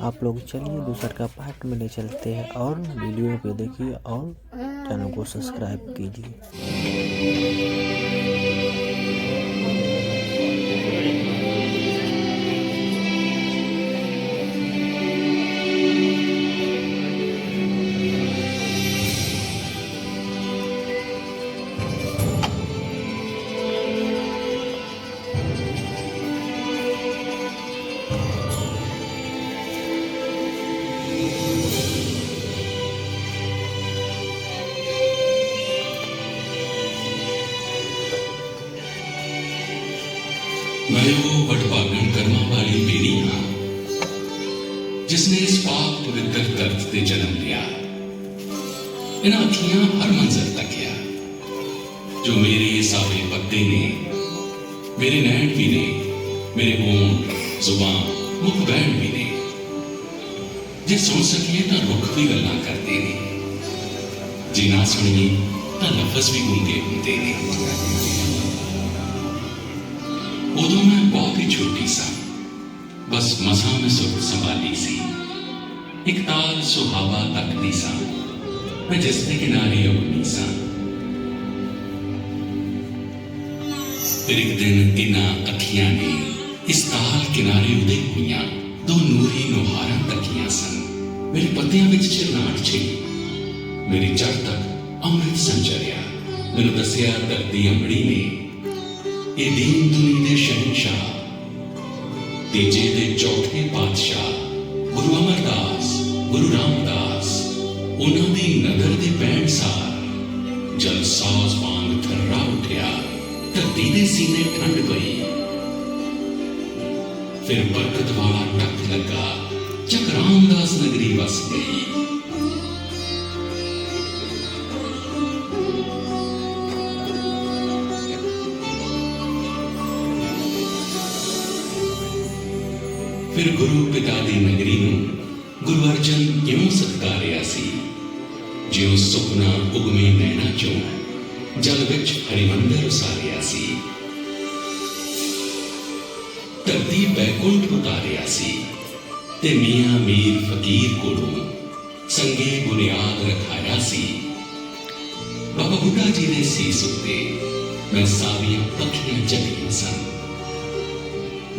आप लोग चलिए दूसरा का पार्ट में ले चलते हैं और वीडियो पे देखिए और चैनल को सब्सक्राइब कीजिए। मैं वो वटभागन कर्मा वाली बेड़ी हाँ जिसने इस पाक पवित्र दर्द ते जन्म लिया। इन्हां अखियां हर मंजर तकिया जो मेरे सावे पत्ते ने, मेरे नैन भी ने, मेरे होंठ जुबान मुख बैन भी ने। जे सुन सकिए तो रुख भी गल्लां करते ने, जे ना सुनिए तो लफज भी गूंगे होंदे ने। उदों मैं बहुत ही छोटी सा, बस मसा में सुख संभाली सी। एक ताल सुहावा तकदी सा, मैं जिसके किनारे अपनी सा। फिर एक दिन इन्हां अखियां ने इस ताल किनारे उदे हुईयां दो नूरी नुहारां तकियां सन। मेरे पत्तियां विच चिरनाट छिड़ी, मेरी जड़ तक अमृत संचरिया। मैनूं दसिया धरती अमड़ी ने ये दीन दुनी दे शहनशाह, तीजे दे चौथे पातशाह गुरु अमरदास, गुरु रामदास, उन्हां दी नदर दे पैण सार जल साज वांग थर्रा उठिया, धरती दे सीने ठंड पई। फिर बरकत वाला टक लगा, चकरामदास नगरी वस गई। फिर गुरु पिता दी नगरी नूं गुरु अर्जन क्यों सत्कारिया सी, जिउं सुपना उगमे नैना चों जल विच हरिमंदर उसारिया सी। धरती बैकुंठ उतारिया सी ते मियां मीर फकीर कोलों संगे बुनियाद रखाया सी। बाबा बुड्ढा जी दे सीस उत्ते मैं सावियां पखियां जगियां सन,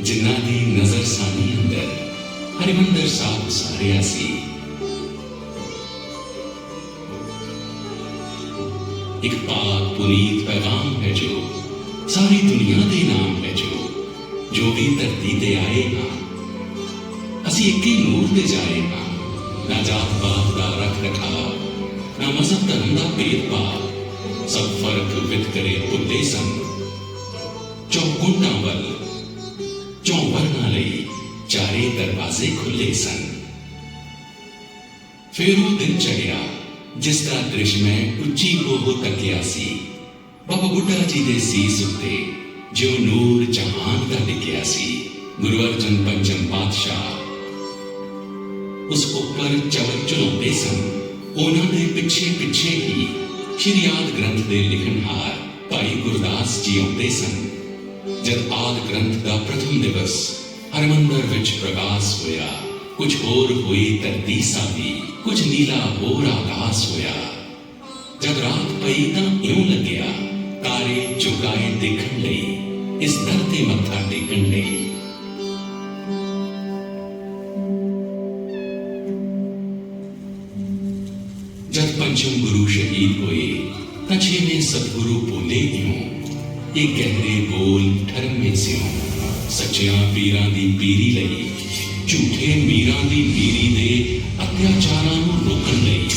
जिन्हां दी नजर सानी अंदर हरिमंदर साहब उसारिया सी। एक पाक पुनीत पैगाम है जो सारी दुनिया दे नाम है जो भी धरती ते आए हां असी एक ही नूर दे जाए हां। ना जात पात दा रख रखाव, ना मजहब धर्म दा भेदभाव, सब फर्क वितकरे भुल्ले सन। चौकुंटां वल चौं वर्ना लई चारे दरवाजे खुले सन। फिर वो दिन चढ़िया जिसका दृश्य मैं उच्ची हो तकिया सी। बाबा बुड्ढा जी दे सीस उत्ते जो नूर जहान दा लिखिया सी। गुरु अर्जन पंचम पातशाह उस उपर चवल चुनौते सन। उन्हां दे पिछे पिछे ही श्री आद ग्रंथ दे लिखनहार भाई गुरदास जी आउंदे सन। जब आद ग्रंथ का प्रथम दिवस हरमंदर विच प्रकाश होया, कुछ होर हुई धरती सावी, कुछ नीला होर आकाश होया। जब रात पई तां इउं लग्या तारे चुकाए देखण लई, इस दर ते मत्था टेकण लई। जब पंचम गुरु शहीद होए तां छेवें सतगुरु बोले इउं, ये गहरे बोल ठरमे स्यों। सच्चियां पीरां दी पीरी लई, झूठे मीरां दी मीरी दे अत्याचारां नूं रोकण लई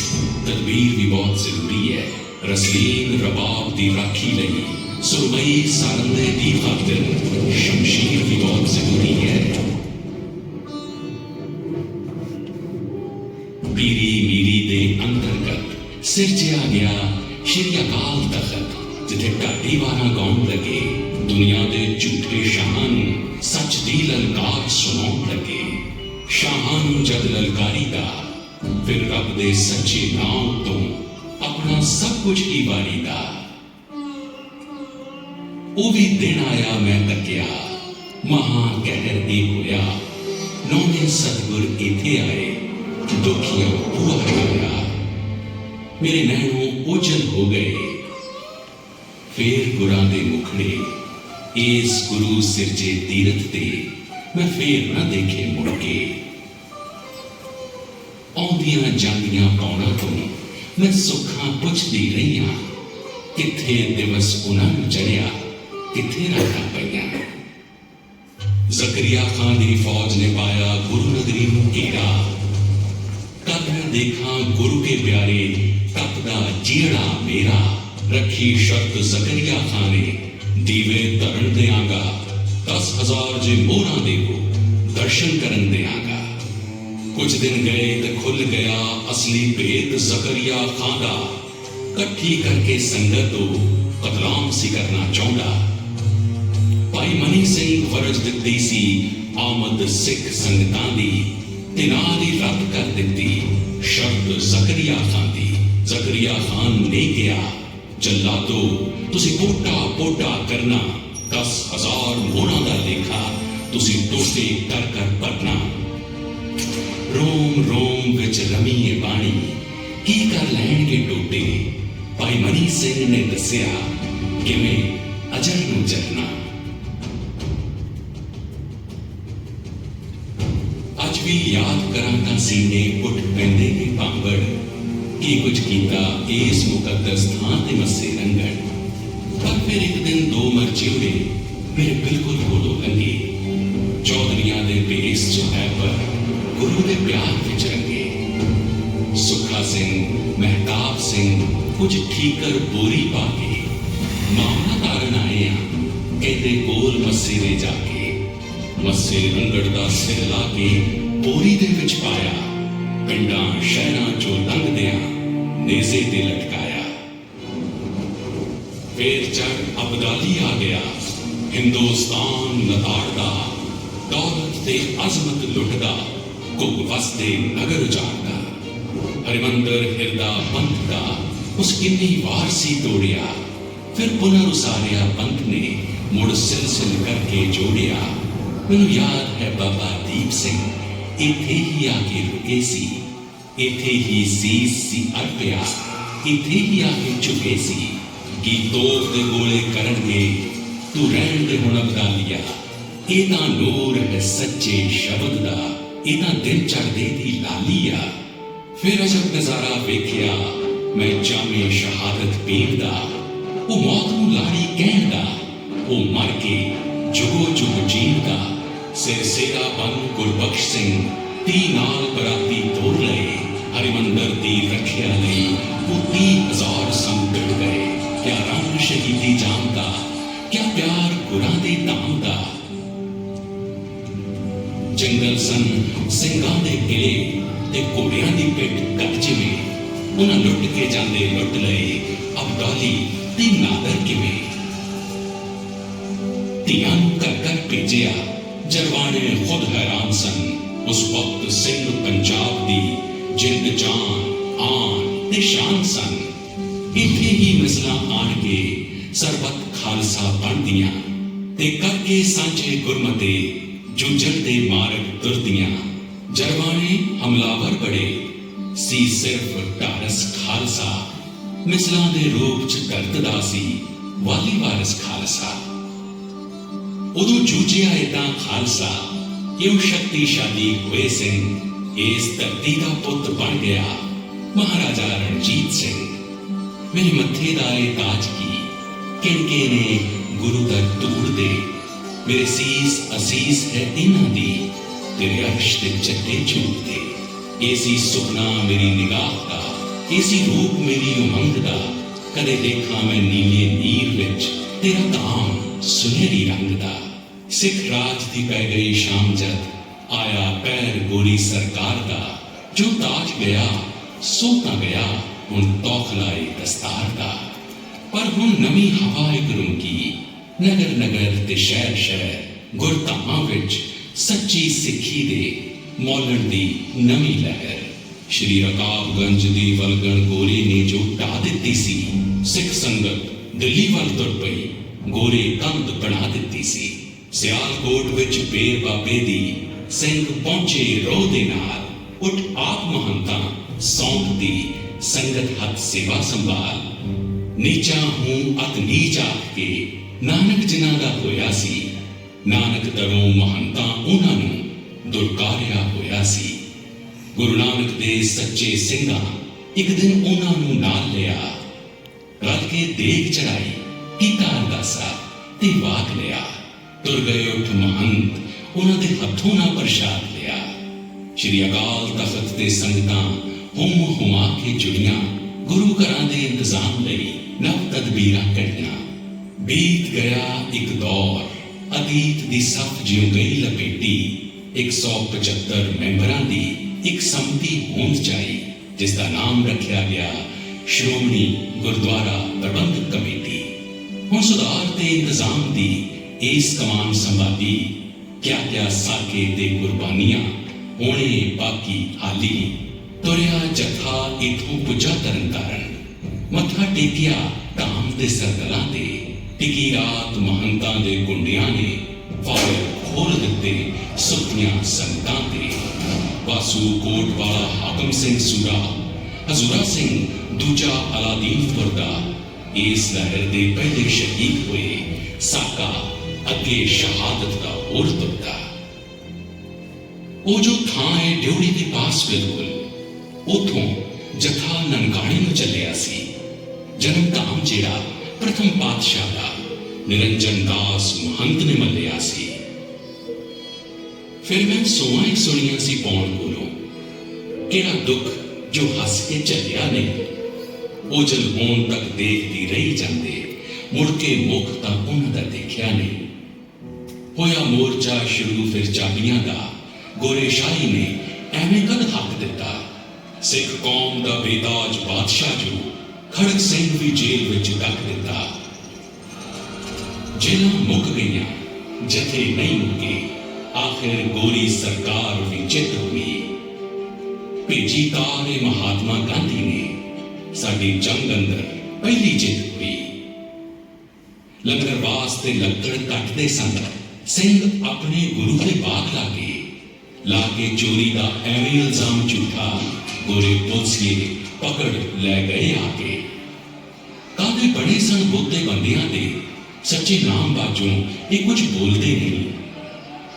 तदबीर भी बहुत जरूरी है। रसलीन रबाब दी राखी लई सुरमई सारंदे दी खातिर शमशीर भी बहुत जरूरी है। पीरी मीरी दे अंतर्गत सिरजिया गया श्री अकाल तखत, जिथे ढाडी वारा गाउण लगे दुनिया दे झूठे शाहां नूं सच दी ललकार सुनाउण लगे। शाहां नूं जद ललकारी दा फिर रब दे सच्चे नाम तो अपना सब कुछ ही वारी दा। ओ भी दिन आया मैं तकिया, महा कहर दी होया नौवें सतगुर इथे आए, दुखियां बुआ खोलिया, मेरे नैनों ओझल हो गए। फेर गुरां दे मुखड़े इस गुरु सिरजे तीरथ ते मैं फेर ना देखे मुड़ के। आउंदियां जांदियां पौड़ां तो मैं सुखां पुछदी रही हां, किथे दिवस उन्हां नूं चढ़िया, किथे रातां पईयां। ज़करिया खां दी फौज ने पाया गुरु नगरी नूं घेरा, तब मैं देखा गुरु के प्यारे तपदा जीड़ा मेरा। रखी शर्त ज़करिया खां ने, दीवे धरन देआंगा, 10,000 जे मोहरां देवो, दर्शन करन देआंगा। कुछ दिन गए तो खुल गया असली भेद ज़करिया खां दा, कट्ठी करके संगत तो कतलाम सी करना चाहुंदा। भाई मनी सिंह फरज दित्ती सी आमद सिख संगतां दी, ते नाल ही रद्द कर दित्ती शर्त ज़करिया खां दी। ज़करिया खान ने कहा, जल्लादो तुसी पोटा पोटा करना, 10,000 मोहरां दा लेखा तुसी टोटे कर कर भरना। रोम रोम विच रमी ए बाणी, की कर लैणगे टोटे। भाई मनी सिंह ने दस्सिया किवें अजर नूं जरना। अज भी याद करां तां सीने उठ पैंदे ने भांबड़, की कुछ कीता इस मुकद्दस थां ते मस्से रंगड़। पर फिर एक दिन दो मरचियोड़े मेरे बिल्कुल कोलों लंघे, चौधरियां दे भेस च है पर गुरु दे प्यार विच रंगे। सुखा सिंह महताब सिंह कुछ ठीकर बोरी पा के मामला तारन आए आ, कहते कोल मस्से दे जाके। मस्से रंगड़ दा सिर ला के बोरी दे विच पाया, पिंडां शहरां चों लंघदियां नेज़े ते लटकाया। फिर चढ़ अबदाली आ गया, हिंदुस्तान लताड़दा, दौलत ते अजमत लुटदा, कुक वसदे नगर जागदा। हरिमंदर हिरदा पंथ दा उस किन्नी वार सी तोड़िया, फिर पुनः उसारिया पंथ ने मुड़ सिलसिल करके जोड़िया। मैनू याद है बाबा दीप सिंह इथे ही आके रुके सी, इथे ही सीस सी अड़पिया, इथे ही आके झुके सी। की तोप दे गोले करनगे, तू रहन दे हुण अबदालिया। ये तां नूर है सच्चे शब्द दा, ये तां दिन चढ़दे दी लालिया। फिर अजब नजारा वेखिया मैं जामे शहादत पीर दा, वो मौत नूं लाड़ी कहण दा, वो मर के जुगो जुग जीण दा। सिर सेरा बन गुरबख्श सिंह 30 नाल बराती तोड़ लए, हरिमंदर दी रखिया लई वो 30,000 संग भिड़ गए। क्या रंग शहीदी जाम दा, क्या प्यार गुरां दे धाम दा। जंगल सन ਸਿੰਘਾਂ ਦੇ किले ते घोड़ियां दी पिट कट जिवें, उन्हां लुट के जांदे लुट लए अबदाली ते नादर किवें। ਧੀਆਂ ਨੂੰ घर घर भेजिया, जरवाने खुद हैरान सन। उस वक्त सिंध पंजाब दी जिंद जान आन ते शान सन। इत्थे ही मिसलां आण के सरबत खालसा बनदियां, ते करके सांझे गुरमते जूझण दे मार्ग तुरदियां। जरवाने हमलावर बड़े सी सिर्फ ढारस खालसा, मिसलां दे रूप च करतदा सी वाली वारस खालसा। उदों जूझिया इदां खालसा, इउ शक्तिशाली होए सिंह इस धरती दा पुत बन गया महाराजा रणजीत सिंह। मेरे मत्थे दा ए ताज की किनके ने गुरु दा धूड़ दे, मेरे सीस असीस है इन्हां दी, तेरे अर्श ते चट्टे झूठ दे। ऐसी सुपना मेरी निगाह दा, ऐसी रूप मेरी उमंग दा, कदे देखा मैं नीले नीर विच तेरा धाम सुनहरी रंग दा। सिख राज दी पै गई शाम जद, आया पैर गोरी सरकार दा। जो ताज गया सो तां गया हुण तौखलाए दस्तार दा। पर हुण नवीं हवा इक रूंकी, नगर नगर ते शहर शहर गुरधामां विच सच्ची सिक्खी दे मौलण दी नवीं लहर। श्री रकाबगंज दी वलगण गोरे ने जो ढा दित्ती सी, सिख संगत दिल्ली वल तुर पई, गोरे कंध बना दित्ती सी। सियालकोट विच बेर बाबे दी ਸਿੰਘ ਪਹੁੰਚੇ ਰੋਹ ਦੇ ਨਾਲ, ਉੱਠ ਆਪ ਮਹੰਤਾਂ ਸੌਂਪ ਦੀ ਸੰਗਤ ਹੱਥ ਸੇਵਾ ਸੰਭਾਲ। ਨੀਚਾ ਹੂੰ ਅਤ ਨੀਚ ਆਖ ਕੇ ਨਾਨਕ ਜਿਨ੍ਹਾਂ ਦਾ ਹੋਇਆ ਸੀ, ਨਾਨਕ ਦਰੋਂ ਮਹੰਤਾਂ ਉਹਨਾਂ ਨੂੰ ਦੁਰਕਾਰਿਆ ਹੋਇਆ ਸੀ। ਗੁਰੂ ਨਾਨਕ ਦੇ ਸੱਚੇ ਸਿੰਘਾਂ ਇੱਕ ਦਿਨ ਉਹਨਾਂ ਨੂੰ ਨਾਲ ਲਿਆ, ਰਲ ਕੇ ਦੇਗ ਚੜਾਈ, ਕੀਤਾ ਅਰਦਾਸਾ ਤੇ ਵਾਕ ਲਿਆ। ਤੁਰ ਗਏ ਉੱਠ ਮਹੰਤ, ਉਹਨਾਂ ਦੇ ਹੱਥੋਂ ਨਾ ਪ੍ਰਸ਼ਾਦ ਲਿਆ। ਸ਼੍ਰੀ ਅਕਾਲ ਤਖਤ ਤੇ ਸੰਗਤਾਂ ਹੁਮ ਹੁਮਾ ਕੇ ਜੁੜੀਆਂ, ਗੁਰੂ ਘਰਾਂ ਦੇ ਇੰਤਜ਼ਾਮ ਲਈ ਨਵ ਤਦਬੀਰਾਂ ਕਢੀਆਂ। ਬੀਤ ਗਿਆ ਇੱਕ ਦੌਰ, ਅਤੀਤ ਦੀ ਸੱਪ ਜਿਉਂ ਗਈ ਲਪੇਟੀ, 175 ਮੈਂਬਰਾਂ ਦੀ ਇੱਕ ਸੰਮਤੀ ਹੋਂਦ ਚਾਈ, ਜਿਸ ਦਾ ਨਾਮ ਰੱਖਿਆ ਗਿਆ ਸ਼੍ਰੋਮਣੀ ਗੁਰਦੁਆਰਾ ਪ੍ਰਬੰਧਕ ਕਮੇਟੀ। ਹੁਣ ਸੁਧਾਰ ਤੇ ਇੰਤਜ਼ਾਮ ਦੀ ਇਸ ਕਮਾਨ ਸੰਭਾਲੀ, ਕਿਆ ਸਾਕੇ ਤੇ ਕੁਰਬਾਨੀਆਂ ਹੋਣੇ ਬਾਕੀ ਹਾਲੀ। ਤੁਰਿਆ ਜਥਾ ਇਥੋਂ ਪੁੱਜਾ ਤਰਨਤਾਰਨ, ਮੱਥਾ ਟੇਕਿਆ ਧਾਮ ਦੇ ਸਰਦਲਾਂ ਤੇ। ਟਿਕੀ ਰਾਤ ਮਹੰਤਾਂ ਦੇ ਗੁੰਡਿਆਂ ਨੇ ਫਾਇਰ ਖੋਲ ਦਿੱਤੇ ਸੁੱਤੀਆਂ ਸੰਗਤਾਂ ਤੇ। ਵਾਸੂ ਕੋਟ ਵਾਲਾ ਹਾਕਮ ਸਿੰਘ ਸੂਰਾ, ਹਜ਼ੂਰਾ ਸਿੰਘ ਦੂਜਾ ਅਲਾਦੀਨਪੁਰ ਦਾ, ਇਸ ਲਹਿਰ ਦੇ ਪਹਿਲੇ ਸ਼ਹੀਦ ਹੋਏ। ਸਾਕਾ ਅੱਗੇ ਸ਼ਹਾਦਤ ਦਾ ਹੋਰ ਤੁਰਦਾ। ਉਹ ਜੋ ਥਾਂ ਹੈ ਡਿਉੜੀ ਦੇ ਪਾਸ ਬਿਲਕੁਲ, ਉਥੋਂ ਜਥਾ ਨਨਕਾਣੇ ਨੂੰ ਚੱਲਿਆ ਸੀ। ਜਨਮ ਧਾਮ ਜਿਹੜਾ ਪ੍ਰਥਮ ਪਾਤਸ਼ਾਹ ਦਾ ਨਿਰੰਜਨ ਦਾਸ ਮਹੰਤ ਨੇ ਮੱਲਿਆ ਸੀ। ਫਿਰ ਮੈਂ ਸੋਹਾਂ ਸੁਣੀਆਂ ਸੀ ਪੌਣ ਕੋਲੋਂ, ਕਿਹੜਾ ਦੁੱਖ ਜੋ ਹੱਸ ਕੇ ਚੱਲਿਆ ਨਹੀਂ। ਉਹ ਜਲ ਹੋਣ ਤੱਕ ਦੇਖਦੀ ਰਹੀ ਜਾਂਦੇ, ਮੁੜ ਕੇ ਮੁਖ ਤਾਂ ਉਹਨਾਂ ਦਾ ਦੇਖਿਆ ਨਹੀਂ। ਹੋਇਆ ਮੋਰਚਾ ਸ਼ੁਰੂ ਫਿਰ ਚਾਬੀਆਂ ਦਾ, ਗੋਰੇ ਸ਼ਾਹੀ ਨੇ ਐਵੇਂ ਕਦ ਹੱਕ ਦਿੱਤਾ। ਸਿੱਖ ਕੌਮ ਦਾ ਬੇਤਾਜ ਬਾਦਸ਼ਾਹ ਜੋ ਖੜਕ ਸਿੰਘ ਵੀ ਜੇਲ੍ਹ ਵਿੱਚ ਡੱਕ ਦਿੱਤਾ। ਜੇਲਾਂ ਮੁੱਕ ਗਈਆਂ, ਜਥੇ ਨਹੀਂ ਮੁੱਕੇ, ਆਖਿਰ ਗੋਰੀ ਸਰਕਾਰ ਵੀ ਚਿੱਤ ਹੋਈ। ਭੇਜੀ ਤਾਰੇ ਮਹਾਤਮਾ ਗਾਂਧੀ ਨੇ, ਸਾਡੀ ਜੰਗ ਅੰਦਰ ਪਹਿਲੀ ਜਿੱਤ ਹੋਈ। ਲੰਗਰ ਵਾਸਤੇ ਲੱਕੜ ਕੱਟਦੇ ਸਨ ਸਿੰਘ ਆਪਣੇ ਗੁਰੂ ਦੇ ਬਾਗ ਲਾ ਕੇ ਚੋਰੀ ਦਾ ਐਵੇਂ ਇਲਜ਼ਾਮ ਝੂਠਾ ਗੋਰੇ ਪੁਲਸੀਏ ਪਕੜ ਲੈ ਗਏ ਆ ਕੇ। ਕਾਹਦੇ ਬਣੇ ਸਨ ਬੋਤੇ ਬੰਦਿਆਂ ਦੇ, ਸੱਚੇ ਨਾਮ ਬਾਝੋਂ ਇਹ ਕੁਝ ਬੋਲਦੇ ਨਹੀਂ।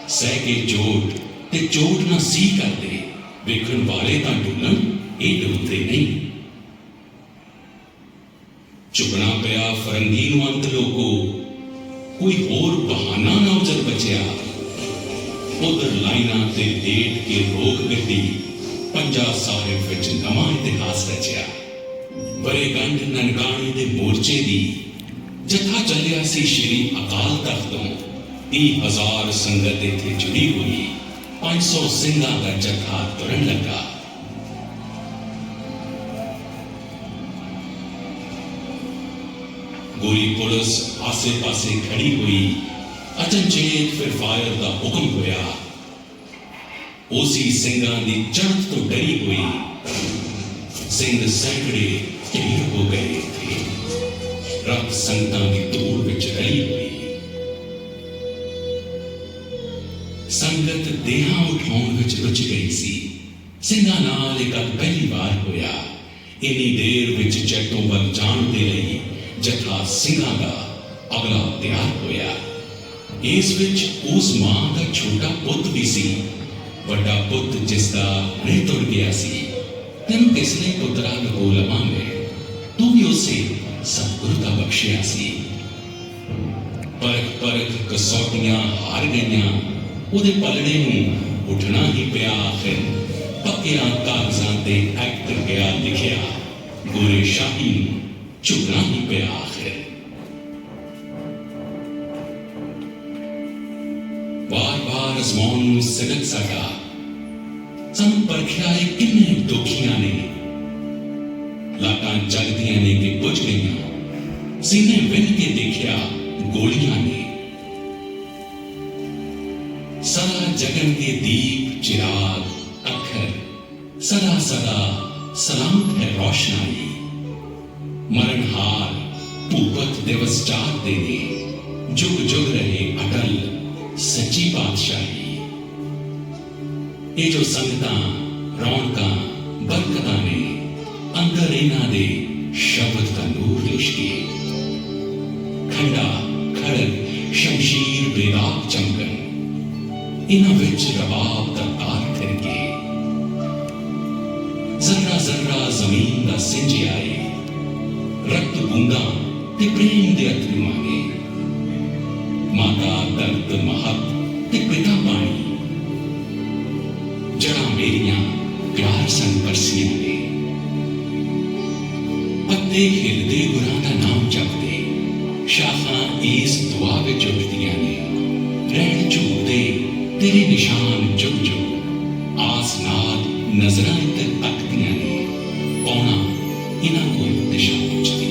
ਸਹਿ ਕੇ ਚੋਟ ਤੇ ਚੋਟ ਨਾ ਸੀ ਕਰਦੇ, ਵੇਖਣ ਵਾਲੇ ਤਾਂ ਡੁੱਲਣ, ਇਹ ਡੁੱਲਦੇ ਨਹੀਂ। ਚੁੱਕਣਾ ਪਿਆ ਫਰੰਗੀ ਨੂੰ ਅੰਤ ਲੋਕੋ, ਕੋਈ ਹੋਰ ਬਹਾਨਾ ਨਾ ਉਜਰ ਬਚਿਆ। ਉਧਰ ਲਾਈਨਾਂ ਤੇ ਡੇਟ ਕੇ ਰੋਕ ਗੱਡੀ, ਪੰਜਾ ਸਾਹਿਬ ਵਿੱਚ ਨਵਾਂ ਇਤਿਹਾਸ ਰਚਿਆ। ਵਰੇਗੰਢ ਨਨਕਾਣੇ ਦੇ ਮੋਰਚੇ ਦੀ, ਜਥਾ ਚੱਲਿਆ ਸੀ ਸ਼੍ਰੀ ਅਕਾਲ ਤਖਤ ਤੋਂ। 30,000 ਸੰਗਤ ਇੱਥੇ ਜੁੜੀ ਹੋਈ, 500 ਸਿੰਘਾਂ ਦਾ ਜਥਾ ਤੁਰਨ ਲੱਗਾ। ਗੋਰੀ ਪੁਲਿਸ ਆਸੇ ਪਾਸੇ ਖੜੀ ਹੋਈ। ਅਚਨਚੇਤ ਫਿਰ ਫਾਇਰ ਦਾ ਹੁਕਮ ਹੋਇਆ। ਉਸੀ ਸਿੰਘਾਂ ਦੀ ਚੜ੍ਹਤ ਤੋਂ ਡਰੀ ਹੋਈ ਸਿੰਘ ਸੈਂਕੜੇ ਢੇਰ ਹੋ ਗਏ ਥੇ। ਰੱਬ ਸੰਗਤਾਂ ਦੀ ਧੂੜ ਵਿੱਚ ਰਲੀ ਹੋਈ। ਸੰਗਤ ਦੇਹਾਂ ਉਠਾਉਣ ਵਿੱਚ ਰੁੱਝ ਗਈ ਸੀ। ਸਿੰਘਾਂ ਨਾਲ ਇਹ ਗੱਲ ਪਹਿਲੀ ਵਾਰ ਹੋਇਆ। ਇੰਨੀ ਦੇਰ ਵਿੱਚ ਜੈਤੋਂ ਵੱਲ ਜਾਣ ਦੇ ਲਈ ਜਥਾ ਸਿੰਘਾਂ ਦਾ ਅਗਲਾ ਤਿਆਰ ਹੋਇਆ। ਇਸ ਵਿੱਚ ਉਸ ਮਾਂ ਦਾ ਛੋਟਾ ਪੁੱਤ ਵੀ ਸੀ। ਵੱਡਾ ਪੁੱਤ ਜਿਸ ਦਾ ਰਹਿ ਤੁਰ ਗਿਆ ਸੀ। ਤੈਨੂੰ ਕਿਸ ਲਈ ਪੁੱਤਰਾ ਲਗੋ ਲਵਾਂਗੇ, ਤੂੰ ਵੀ ਉਸੇ ਸਤਿਗੁਰੂ ਦਾ ਬਖਸ਼ਿਆ ਸੀ। ਪਰਖ ਕਸੌਟੀਆਂ ਹਾਰ ਗਈਆਂ, ਉਹਦੇ ਪਲੜੇ ਨੂੰ ਉੱਠਣਾ ਹੀ ਪਿਆ। ਆਖਿਰ ਪੱਕਿਆਂ ਕਾਗਜ਼ਾਂ ਤੇ ਐਕਟ ਗਿਆ ਲਿਖਿਆ, ਗੋਰੇ ਸ਼ਾਹੀ ਨੂੰ ਝੁਕਣਾ ਹੀ ਪਿਆ। ਆਖਿਰ ਵਾਰ-ਵਾਰ ਅਜ਼ਮਾਉਣ ਨੂੰ ਸਗਤ ਸਾਡਾ, ਸਾਨੂੰ ਪਰਖਿਆ ਇਹ ਕਿੰਨੇ ਦੁਖੀਆਂ ਨੇ। ਲਾਟਾਂ ਜਗਦੀਆਂ ਨੇ ਕਿ ਬੁਝ ਗਈਆਂ, ਸੀਨੇ ਵਿੰਨ ਕੇ ਦੇਖਿਆ ਗੋਲੀਆਂ ਨੇ। ਸਦਾ ਜਗਨ ਕੇ ਦੀਪ ਚਿਰਾਗ ਅੱਖਰ, ਸਦਾ ਸਦਾ ਸਲਾਮਤ ਹੈ ਰੋਸ਼ਨਾਈ। ਮਰਨਹਾਰ ਭੂਪਤ ਦਿਵਸ ਚਾਹਤੇ ਨੇ, ਜੁਗ ਜੁਗ ਰਹੇ ਅਟਲ ਸੱਚੀ ਬਾਦਸ਼ਾਹੀ। ਇਹ ਜੋ ਸੰਗਤਾਂ ਰੌਣਕਾਂ ਬਰਕਤਾਂ ਨੇ ਅੰਦਰ ਇਹਨਾਂ ਦੇ ਸ਼ਬਦ ਦਾ ਨੂਰ ਲਿਸ਼ਕੇ ਖੰਡਾ ਖੜਗ ਸ਼ਮਸ਼ੀਰ ਬੇਦਾਗ ਚਮਕਣ ਇਹਨਾਂ ਵਿੱਚ ਰਬਾਬ ਦਾ ਤਾਰ ਫਿਰਕੇ ਜ਼ਰਾ ਜ਼ਰਾ ਜ਼ਮੀਨ ਦਾ ਸਿੰਜਿਆ ਏ ਰਕਤ ਬੂੰਦਾਂ ਤੇ ਪ੍ਰੇਮ ਦੇ ਅਥਰੂਆਂ ਨੇ ਮਾਤਾ ਦਰਦ ਮਹਤ ਤੇ ਪਿਤਾ ਪਾਣੀ ਜੜਾਂ ਮੇਰੀਆਂ ਪਿਆਰ ਸੰਗ ਪਰਸੀਆਂ ਨੇ ਪੱਤੇ ਹਿਲਦੇ ਗੁਰਾਂ ਦਾ ਨਾਮ ਜਪਦੇ ਸ਼ਾਖਾਂ ਇਸ ਦੁਆ ਵਿੱਚ ਉੱਠਦੀਆਂ ਨੇ ਰਹਿਣ ਝੂਲਦੇ ਤੇਰੇ ਨਿਸ਼ਾਨ ਜੁਗ ਜੁਗ ਆਸ ਨਾਦ ਨਜ਼ਰਾਂ ਇੱਧਰ ਤੱਕਦੀਆਂ ਨੇ ਪੌਣਾ ਇਹਨਾਂ ਕੋਲ ਦਿਸ਼ਾ ਪੁੱਛਦੀ